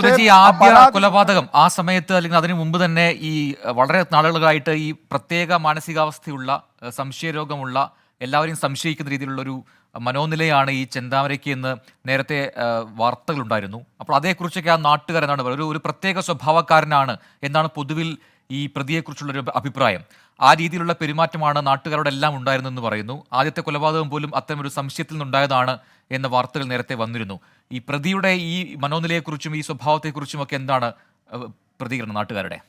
പക്ഷേ ആദ്യ കൊലപാതകം ആ സമയത്ത് അല്ലെങ്കിൽ അതിനു മുമ്പ് തന്നെ ഈ വളരെ നാളുകളായിട്ട് ഈ പ്രത്യേക മാനസികാവസ്ഥയുള്ള സംശയരോഗമുള്ള എല്ലാവരെയും സംശയിക്കുന്ന രീതിയിലുള്ള ഒരു മനോനിലയാണ് ഈ ചെന്താമരയ്ക്ക് എന്ന് നേരത്തെ വാർത്തകളുണ്ടായിരുന്നു. അപ്പോൾ അതേക്കുറിച്ചൊക്കെ ആ നാട്ടുകാർ എന്താണ് പറയുക, ഒരു പ്രത്യേക സ്വഭാവക്കാരനാണ് എന്നാണ് പൊതുവിൽ ഈ പ്രതിയെക്കുറിച്ചുള്ളൊരു അഭിപ്രായം. ആ രീതിയിലുള്ള പെരുമാറ്റമാണ് നാട്ടുകാരോട് എല്ലാം ഉണ്ടായിരുന്നെന്ന് പറയുന്നു. ആദ്യത്തെ കൊലപാതകം പോലും അത്തരം ഒരു സംശയത്തിൽ നിന്നുണ്ടായതാണ് എന്ന വാർത്തകൾ നേരത്തെ വന്നിരുന്നു. ഈ പ്രതിയുടെ ഈ മനോനിലയെക്കുറിച്ചും ഈ സ്വഭാവത്തെക്കുറിച്ചും ഒക്കെ എന്താണ് പ്രതികരണം നാട്ടുകാരുടെ?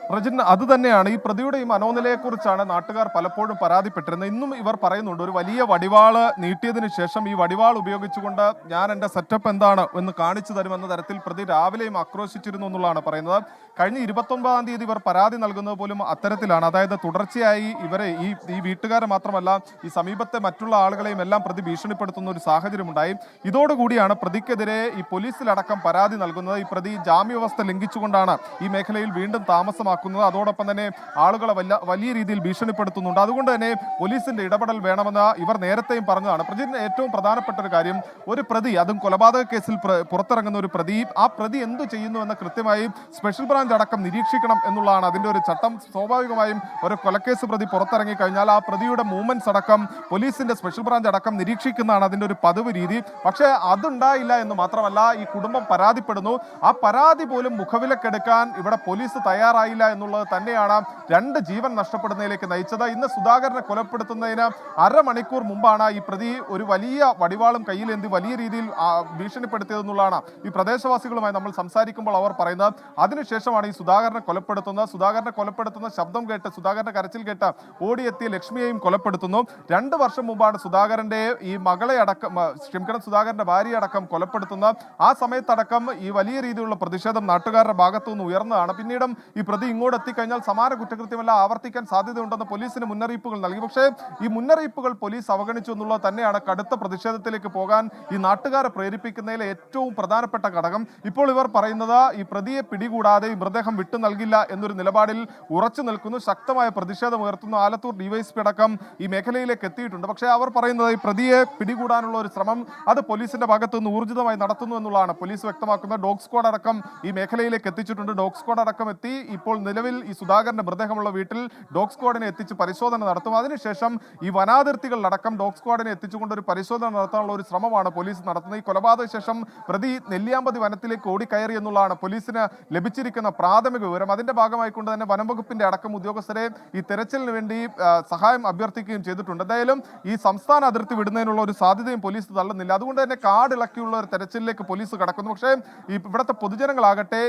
പ്രജിൻ, അത് തന്നെയാണ് ഈ പ്രതിയുടെ ഈ മനോനിലയെക്കുറിച്ചാണ് നാട്ടുകാർ പലപ്പോഴും പരാതിപ്പെട്ടിരുന്നത്. ഇന്നും ഇവർ പറയുന്നുണ്ട്, ഒരു വലിയ വടിവാള് നീട്ടിയതിനു ശേഷം ഈ വടിവാൾ ഉപയോഗിച്ചുകൊണ്ട് ഞാൻ എൻ്റെ സെറ്റപ്പ് എന്താണ് എന്ന് കാണിച്ചു തരുമെന്ന തരത്തിൽ പ്രതി രാവിലെയും ആക്രോശിച്ചിരുന്നു എന്നുള്ളതാണ് പറയുന്നത്. കഴിഞ്ഞ 29-ാം തീയതി ഇവർ പരാതി നൽകുന്നത് പോലും അത്തരത്തിലാണ്. അതായത് തുടർച്ചയായി ഇവരെ ഈ വീട്ടുകാരെ മാത്രമല്ല ഈ സമീപത്തെ മറ്റുള്ള ആളുകളെയും എല്ലാം പ്രതി ഭീഷണിപ്പെടുത്തുന്ന ഒരു സാഹചര്യമുണ്ടായി. ഇതോടുകൂടിയാണ് പ്രതിക്കെതിരെ ഈ പോലീസിലടക്കം പരാതി നൽകുന്നത്. ഈ പ്രതി ജാമ്യവ്യവസ്ഥ ലംഘിച്ചുകൊണ്ടാണ് ഈ മേഖലയിൽ വീണ്ടും താമസമാക്കുന്നത്. അതോടൊപ്പം തന്നെ ആളുകളെ വലിയ രീതിയിൽ ഭീഷണിപ്പെടുത്തുന്നുണ്ട്. അതുകൊണ്ട് തന്നെ പോലീസിന്റെ ഇടപെടൽ വേണമെന്ന് ഇവർ നേരത്തെയും പറഞ്ഞതാണ്. പ്രതിന് ഏറ്റവും പ്രധാനപ്പെട്ട ഒരു കാര്യം, ഒരു പ്രതി, അതും കൊലപാതക കേസിൽ പുറത്തിറങ്ങുന്ന ഒരു പ്രതി, ആ പ്രതി എന്തു ചെയ്യുന്നു എന്ന് കൃത്യമായി സ്പെഷ്യൽ ബ്രാഞ്ച് അടക്കം നിരീക്ഷിക്കണം എന്നുള്ളതാണ് അതിന്റെ ഒരു ചട്ടം. സ്വാഭാവികമായും ഒരു കൊലക്കേസ് പ്രതി പുറത്തിറങ്ങി കഴിഞ്ഞാൽ ആ പ്രതിയുടെ മൂവ്മെന്റ്സ് അടക്കം പോലീസിന്റെ സ്പെഷ്യൽ ബ്രാഞ്ച് അടക്കം നിരീക്ഷിക്കുന്നതാണ് അതിന്റെ ഒരു പതിവ് രീതി. പക്ഷേ അതുണ്ടായില്ല എന്ന് മാത്രമല്ല, ഈ കുടുംബം പരാതിപ്പെടുന്നു. ആ പരാതി പോലും മുഖവിലക്കെടുക്കാൻ ഇവിടെ പോലീസ് തയ്യാറായില്ല എന്നുള്ളത് തന്നെയാണ് 2 ജീവൻ നഷ്ടപ്പെടുന്നതിലേക്ക് നയിച്ചത്. ഇന്ന് സുധാകരനെ കൊലപ്പെടുത്തുന്നതിന് അരമണിക്കൂർ മുമ്പാണ് ഈ പ്രതി ഒരു വലിയ വടിവാളും കയ്യിലേന്തി വലിയ രീതിയിൽ ഭീഷണിപ്പെടുത്തിയതെന്നുള്ളതാണ് ഈ പ്രദേശവാസികളുമായി നമ്മൾ സംസാരിക്കുമ്പോൾ അവർ പറയുന്നത്. അതിനുശേഷമാണ് ഈ സുധാകരനെ കൊലപ്പെടുത്തുന്ന ശബ്ദം കേട്ട്, സുധാകരന്റെ കരച്ചിൽ കേട്ട് ഓടിയെത്തിയ ലക്ഷ്മിയെയും കൊലപ്പെടുത്തുന്നു. 2 വർഷം മുമ്പാണ് സുധാകരന്റെ ഈ മകളെ അടക്കം, സുധാകരന്റെ ഭാര്യയെ അടക്കം കൊലപ്പെടുത്തുന്ന. ആ സമയത്തടക്കം ഈ വലിയ രീതിയിലുള്ള പ്രതിഷേധം നാട്ടുകാരുടെ ഭാഗത്തു നിന്ന് ഉയർന്നതാണ്. പിന്നീടും ഈ പ്രതി ഇങ്ങോട്ട് എത്തിക്കഴിഞ്ഞാൽ സമാന കുറ്റകൃത്യമെല്ലാം ആവർത്തിക്കാൻ സാധ്യതയുണ്ടെന്ന് പോലീസിന് മുന്നറിയിപ്പുകൾ നൽകി. പക്ഷേ ഈ മുന്നറിയിപ്പുകൾ പോലീസ് അവഗണിച്ചു എന്നുള്ളത് തന്നെയാണ് കടുത്ത പ്രതിഷേധത്തിലേക്ക് പോകാൻ ഈ നാട്ടുകാരെ പ്രേരിപ്പിക്കുന്നതിലെ ഏറ്റവും പ്രധാനപ്പെട്ട ഘടകം. ഇപ്പോൾ ഇവർ പറയുന്നത്, ഈ പ്രതിയെ പിടികൂടാതെ ഈ മൃതദേഹം വിട്ടു നൽകില്ല എന്നൊരു നിലപാടിൽ ഉറച്ചു നിൽക്കുന്നു. ശക്തമായ പ്രതിഷേധം ഉയർത്തുന്നു. ആലത്തൂർ ഡിവൈഎസ്പി അടക്കം ഈ മേഖലയിലേക്ക് എത്തിയിട്ടുണ്ട്. പക്ഷേ അവർ പറയുന്നത് ഈ പ്രതിയെ പിടികൂടാനുള്ള ഒരു ശ്രമം അത് പോലീസിന്റെ ഭാഗത്തു നിന്ന് ഊർജിതമായി നടത്തുന്നു എന്നുള്ളതാണ് പോലീസ് വ്യക്തമാക്കുന്നത്. ഡോഗ് സ്ക്വാഡ് അടക്കം ഈ മേഖലയിലേക്ക് എത്തിച്ചിട്ടുണ്ട്. ഡോഗ് സ്ക്വാഡ് അടക്കം എത്തി ഇപ്പോൾ നിലവിൽ ഈ സുധാകരന്റെ മൃതദേഹമുള്ള വീട്ടിൽ ഡോഗ് സ്ക്വാഡിനെ എത്തിച്ച് പരിശോധന നടത്തും. അതിനുശേഷം ഈ വനാതിർത്തികളിലടക്കം ഡോഗ് സ്ക്വാഡിനെ എത്തിച്ചുകൊണ്ട് ഒരു പരിശോധന നടത്താനുള്ള ഒരു ശ്രമമാണ് പോലീസ് നടത്തുന്നത്. ഈ കൊലപാതക ശേഷം പ്രതി നെല്ലിയാമ്പതി വനത്തിലേക്ക് ഓടിക്കയറി എന്നുള്ളതാണ് പോലീസിന് ലഭിച്ചിരിക്കുന്ന പ്രാഥമിക വിവരം. അതിന്റെ ഭാഗമായിക്കൊണ്ട് തന്നെ വനംവകുപ്പിന്റെ അടക്കം ഉദ്യോഗസ്ഥരെ ഈ തെരച്ചിലിന് വേണ്ടി സഹായം അഭ്യർത്ഥിക്കുകയും ചെയ്തിട്ടുണ്ട്. എന്തായാലും ഈ സംസ്ഥാന അതിർത്തി വിടുന്നതിനുള്ള ഒരു സാധ്യതയും പോലീസ് തള്ളുന്നില്ല. അതുകൊണ്ട് തന്നെ കാടിളക്കിയുള്ള ഒരു തെരച്ചിലിലേക്ക് പോലീസ് കടക്കുന്നു. പക്ഷേ ഈ ഇവിടുത്തെ പൊതുജനങ്ങളാകട്ടെ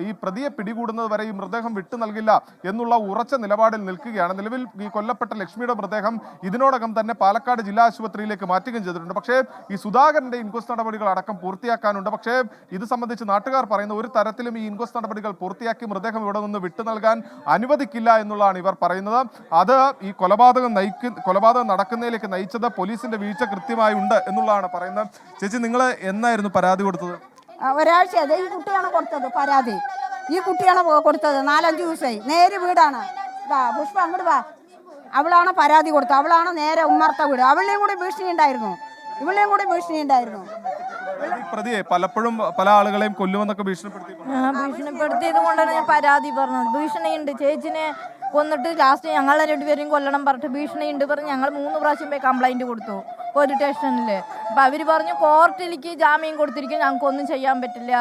ഈ പ്രതിയെ പിടികൂടുന്നത് വരെ ഈ മൃതദേഹം വിട്ടു നൽകില്ല എന്നുള്ള ഉറച്ച നിലപാടിൽ നിൽക്കുകയാണ്. നിലവിൽ ഈ കൊല്ലപ്പെട്ട ലക്ഷ്മിയുടെ മൃതദേഹം ഇതിനോടകം തന്നെ പാലക്കാട് ജില്ലാ ആശുപത്രിയിലേക്ക് മാറ്റുകയും ചെയ്തിട്ടുണ്ട്. പക്ഷേ ഈ സുധാകരന്റെ ഇൻക്വസ്റ്റ് നടപടികൾ അടക്കം പൂർത്തിയാക്കാനുണ്ട്. പക്ഷേ ഇത് സംബന്ധിച്ച് നാട്ടുകാർ പറയുന്ന, ഒരു തരത്തിലും ഈ ഇൻക്വസ്റ്റ് നടപടികൾ പൂർത്തിയാക്കി മൃതദേഹം ഇവിടെ നിന്ന് വിട്ടു നൽകാൻ അനുവദിക്കില്ല എന്നുള്ളതാണ് ഇവർ പറയുന്നത്. അത് ഈ കൊലപാതകം നടക്കുന്നതിലേക്ക് നയിച്ചത് പോലീസിന്റെ വീഴ്ച കൃത്യമായി ഉണ്ട് എന്നുള്ളതാണ് പറയുന്നത്. ചേച്ചി, നിങ്ങൾ എന്നായിരുന്നു പരാതി കൊടുത്തത്? ഒരാഴ്ച. ഈ കുട്ടിയാണ് കൊടുത്തത് പരാതി. ഈ കുട്ടിയാണ് കൊടുത്തത്. 4-5 ദിവസമായി. നേരെ വീടാണ്. പുഷ്പ അങ്ങോട്ട് വാ. അവളാണ് പരാതി കൊടുത്തത്. അവളാണ് നേരെ ഉമ്മർത്ത വീട്. അവളുടെയും കൂടി ഭീഷണി ഉണ്ടായിരുന്നു. പ്രതിയെ പലപ്പോഴും പല ആളുകളെയും കൊല്ലുമെന്നൊക്കെ ഭീഷണിപ്പെടുത്തിയത് കൊണ്ടാണ് ഞാൻ പരാതി പറഞ്ഞത്. ഭീഷണിയുണ്ട്. ചേച്ചിനെ കൊന്നിട്ട് ലാസ്റ്റ് ഞങ്ങളെ 2 പേരെയും കൊല്ലണം പറഞ്ഞിട്ട് ഭീഷണിയുണ്ട് പറഞ്ഞ് ഞങ്ങൾ 3 പ്രാവശ്യം പോയി കംപ്ലൈന്റ് കൊടുത്തു പോലീസ് സ്റ്റേഷനിൽ. അപ്പം അവർ പറഞ്ഞു കോർട്ടിലേക്ക് ജാമ്യം കൊടുത്തിരിക്കും, ഞങ്ങൾക്കൊന്നും ചെയ്യാൻ പറ്റില്ല.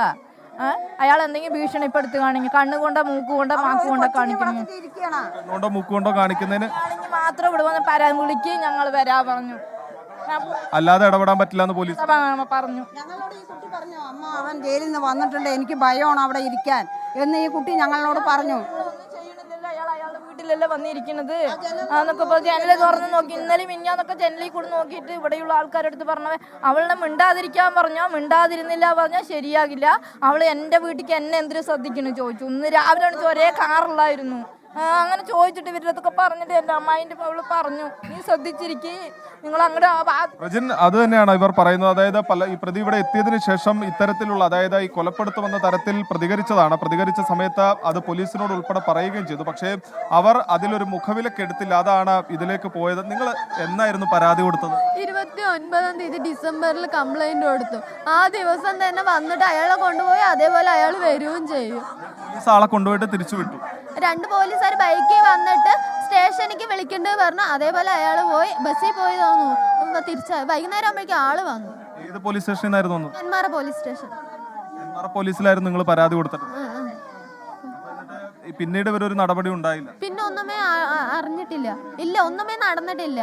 അയാൾ എന്തെങ്കിലും ഭീഷണിപ്പെടുത്തുകയാണെങ്കിൽ കണ്ണുകൊണ്ടോ മൂക്കുകൊണ്ടോ മാക്കുകൊണ്ടോ കാണിക്കുന്നതിന് മാത്രം ഇവിടെ വന്ന് പരാതി വിളിക്ക്, ഞങ്ങൾ വരാ പറഞ്ഞു. അല്ലാതെ ഇടപെടാൻ പറ്റില്ല എന്ന് പോലീസ് പറഞ്ഞു. ഞങ്ങളോട് ഈ കുട്ടി പറഞ്ഞു, അമ്മ അവൻ ജയിലിൽ നിന്ന് വന്നിട്ടുണ്ട്, എനിക്ക് ഭയമാണ് അവിടെ ഇരിക്കാൻ എന്ന് ഈ കുട്ടി ഞങ്ങളോട് പറഞ്ഞു. അയാളുടെ വീട്ടിലല്ലേ വന്നിരിക്കുന്നത് എന്നൊക്കെ ജനല് തുറന്ന് നോക്കി. ഇന്നലെ മിഞ്ഞാന്നൊക്കെ ജനലിൽ കൂടെ നോക്കിയിട്ട് ഇവിടെയുള്ള ആൾക്കാരെടുത്ത് പറഞ്ഞത് അവളെ മിണ്ടാതിരിക്കാൻ പറഞ്ഞോ, മിണ്ടാതിരുന്നില്ല പറഞ്ഞാൽ ശരിയാകില്ല. അവള് എന്റെ വീട്ടിലേക്ക് എന്നെ എന്തിനു ശ്രദ്ധിക്കുന്നു ചോദിച്ചു. ഇന്ന് രാവിലെ ഒരേ കാറുള്ളായിരുന്നു. അങ്ങനെ ചോദിച്ചിട്ട് ഇവരുടെ അടുത്തൊക്കെ പറഞ്ഞിട്ട് എൻ്റെ അമ്മായിൻ്റെ അവള് പറഞ്ഞു, നീ ശ്രദ്ധിച്ചിരിക്കേ, നിങ്ങൾ അങ്ങോട്ട് പ്രജിൻ, അത് തന്നെയാണ് ഇവർ പറയുന്നത്. അതായത് ഈ പ്രതി ഇവിടെ എത്തിയതിനു ശേഷം ഇത്തരത്തിലുള്ള, അതായത് ഈ കൊലപ്പെടുത്തുമെന്ന തരത്തിൽ പ്രതികരിച്ചതാണ്. പ്രതികരിച്ച സമയത്ത് അത് പോലീസിനോട് ഉൾപ്പെടെ പറയുകയും ചെയ്തു. പക്ഷേ അവർ അതിലൊരു മുഖവിലക്കെടുത്തില്ല. അതാണ് ഇതിലേക്ക് പോയത്. നിങ്ങൾ എന്നായിരുന്നു പരാതി കൊടുത്തത്? 29-ാം തീയതി ഡിസംബറിൽ കംപ്ലൈന്റ് കൊടുത്തു. ആ ദിവസം തന്നെ വന്നിട്ട് അയാളെ കൊണ്ടുപോയി, അതേപോലെ അയാൾ വരികയും ചെയ്യും. പോലീസ് ആളെ കൊണ്ടുപോയിട്ട് തിരിച്ചു വിട്ടു. 2 പോലീസുകാർ ബൈക്കിൽ വന്നിട്ട് സ്റ്റേഷനിലേക്ക് വിളിക്കേണ്ടത് പറഞ്ഞു. അതേപോലെ അയാൾ പോയി ബസ്സിൽ പോയി തോന്നുന്നു. വൈകുന്നേരം ആകുമ്പോഴേക്കും ആള് വന്നു. ഏത് പോലീസ് സ്റ്റേഷനായിരുന്നു? Nenmara police station. നെന്മാറ പോലീസിലായിരുന്നു നിങ്ങൾ പരാതി കൊടുത്തിട്ട്? പിന്നീട് ഇവരൊരു നടപടി ഉണ്ടായില്ല? പിന്നെ ഒന്നുമേ അറിഞ്ഞിട്ടില്ല. ഇല്ല, ഒന്നുമേ നടന്നിട്ടില്ല.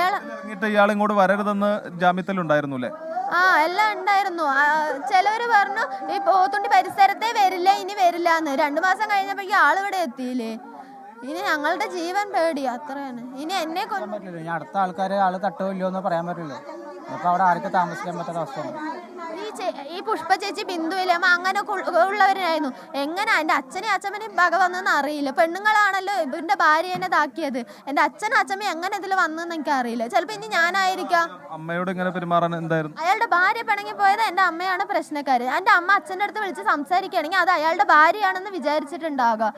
ഇറങ്ങിയിട്ട് ഇയാൾ ഇങ്ങോട്ട് വരരുതെന്ന് ജാമ്യത്തിൽ അല്ലേ? എല്ലാം ഉണ്ടായിരുന്നു. ചിലവര് പറഞ്ഞു ഈ പോത്തുണ്ടി പരിസരത്തെ വരില്ല, ഇനി വരില്ല എന്ന്. 2 മാസം കഴിഞ്ഞപ്പോഴേക്കും ആളിവിടെ എത്തിയില്ലേ. ഇനി ഞങ്ങളുടെ ജീവൻ പേടി, അത്രയാണ്. ഇനി എന്നെ പറ്റില്ല. ഇനി അടുത്ത ആള് തട്ടോ ഇല്ലയോ എന്ന് പറയാൻ പറ്റില്ല. അപ്പൊ അവിടെ ആർക്കും താമസിക്കാൻ പറ്റാത്ത അവസ്ഥയാണ്. ഈ പുഷ്പ ചേച്ചി, ബിന്ദുവിലമ്മ അങ്ങനെ ഉള്ളവരായിരുന്നു. എങ്ങനെ എൻ്റെ അച്ഛനെയും അച്ഛമ്മനെയും പക വന്നെന്ന് അറിയില്ല. പെണ്ണുങ്ങളാണല്ലോ ഇവന്റെ ഭാര്യേനെ ഇതാക്കിയത്. എൻ്റെ അച്ഛനും അച്ഛമ്മയും എങ്ങനെ ഇതിൽ വന്നെന്ന് എനിക്ക് അറിയില്ല. ചിലപ്പോ ഇനി ഞാനായിരിക്കാം. അമ്മയോട് ഇങ്ങനെ പെരുമാറാൻ എന്തായിരുന്നു? അയാളുടെ ഭാര്യ പിണങ്ങി പോയത് എൻ്റെ അമ്മയാണ് പ്രശ്നക്കാര്. എൻ്റെ അമ്മ അച്ഛൻ്റെ അടുത്ത് വിളിച്ച് സംസാരിക്കുകയാണെങ്കിൽ അത് അയാളുടെ ഭാര്യയാണെന്ന് വിചാരിച്ചിട്ടുണ്ടാകുക.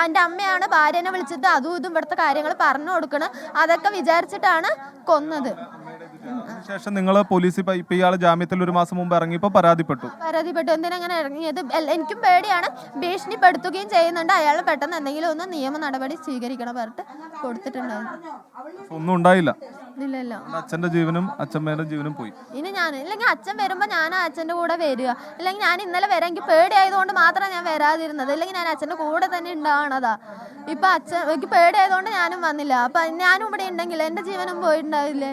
എൻ്റെ അമ്മയാണ് ഭാര്യനെ വിളിച്ചിട്ട് അതും ഇതും ഇവിടുത്തെ കാര്യങ്ങൾ പറഞ്ഞു കൊടുക്കണം, അതൊക്കെ വിചാരിച്ചിട്ടാണ് കൊന്നത്. ശേഷം നിങ്ങൾ പോലീസ് ഇപ്പൊ ഇയാൾ ജാമ്യത്തിൽ 1 മാസം മുമ്പ് ഇറങ്ങിയപ്പോ പരാതിപ്പെട്ടു. എന്തിനങ്ങനെ ഇറങ്ങിയത്? എനിക്കും പേടിയാണ്. ഭീഷണിപ്പെടുത്തുകയും ചെയ്യുന്നുണ്ട്. അയാൾ പെട്ടെന്ന് എന്തെങ്കിലും ഒന്ന് നിയമ നടപടി സ്വീകരിക്കണം പറഞ്ഞിട്ട് കൊടുത്തിട്ടുണ്ടായിരുന്നു. ഒന്നും ഉണ്ടായില്ല. ഇല്ലല്ലോ. അച്ഛന്റെ ജീവനും അച്ഛമ്മയുടെ ജീവനും പോയി. ഇനി ഞാൻ ഇല്ലെങ്കിൽ അച്ഛൻ വരുമ്പോ ഞാൻ അച്ഛന്റെ കൂടെ വരിക. ഇല്ലെങ്കിൽ ഞാൻ ഇന്നലെ വരാൻ എനിക്ക് പേടിയായതുകൊണ്ട് മാത്രമാണ് ഞാൻ വരാതിരുന്നത്. ഇല്ലെങ്കിൽ ഞാൻ അച്ഛന്റെ കൂടെ തന്നെ ഉണ്ടാവണതാ. ഇപ്പൊ അച്ഛൻ എനിക്ക് പേടിയായതുകൊണ്ട് ഞാനും വന്നില്ല. അപ്പൊ ഞാനും ഇവിടെ ഉണ്ടെങ്കിൽ എന്റെ ജീവനും പോയിട്ടുണ്ടാവില്ലേ?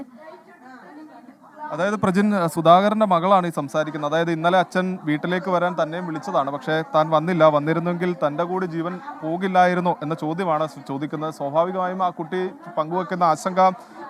അതായത് പ്രജിൻ, സുധാകരന്റെ മകളാണ് ഈ സംസാരിക്കുന്നത്. അതായത് ഇന്നലെ അച്ഛൻ വീട്ടിലേക്ക് വരാൻ തന്നെയും വിളിച്ചതാണ്. പക്ഷേ താൻ വന്നില്ല. വന്നിരുന്നെങ്കിൽ തൻ്റെ കൂടി ജീവൻ പോകില്ലായിരുന്നോ എന്ന ചോദ്യമാണ് ചോദിക്കുന്നത്. സ്വാഭാവികമായും ആ കുട്ടി പങ്കുവെക്കുന്ന ആശങ്ക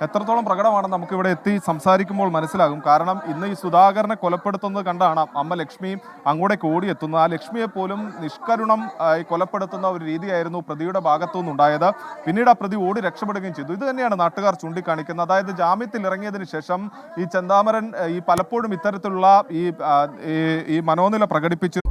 എത്രത്തോളം പ്രകടമാണെന്ന് നമുക്കിവിടെ എത്തി സംസാരിക്കുമ്പോൾ മനസ്സിലാകും. കാരണം ഇന്ന് ഈ സുധാകരനെ കൊലപ്പെടുത്തുന്നത് കണ്ടാണ് അമ്മ ലക്ഷ്മി അങ്ങോട്ടേക്ക് ഓടിയെത്തുന്നത്. ആ ലക്ഷ്മിയെ പോലും നിഷ്കരുണം കൊലപ്പെടുത്തുന്ന ഒരു രീതിയായിരുന്നു പ്രതിയുടെ ഭാഗത്തു നിന്നുണ്ടായത്. പിന്നീട് ആ പ്രതി ഓടി രക്ഷപ്പെടുകയും ചെയ്തു. ഇത് തന്നെയാണ് നാട്ടുകാർ ചൂണ്ടിക്കാണിക്കുന്നത്. അതായത് ജാമ്യത്തിൽ ഇറങ്ങിയതിന് ശേഷം ഈ ചെന്താമരൻ ഈ പലപ്പോഴും ഇത്തരത്തിലുള്ള ഈ മനോനില പ്രകടിപ്പിച്ചു.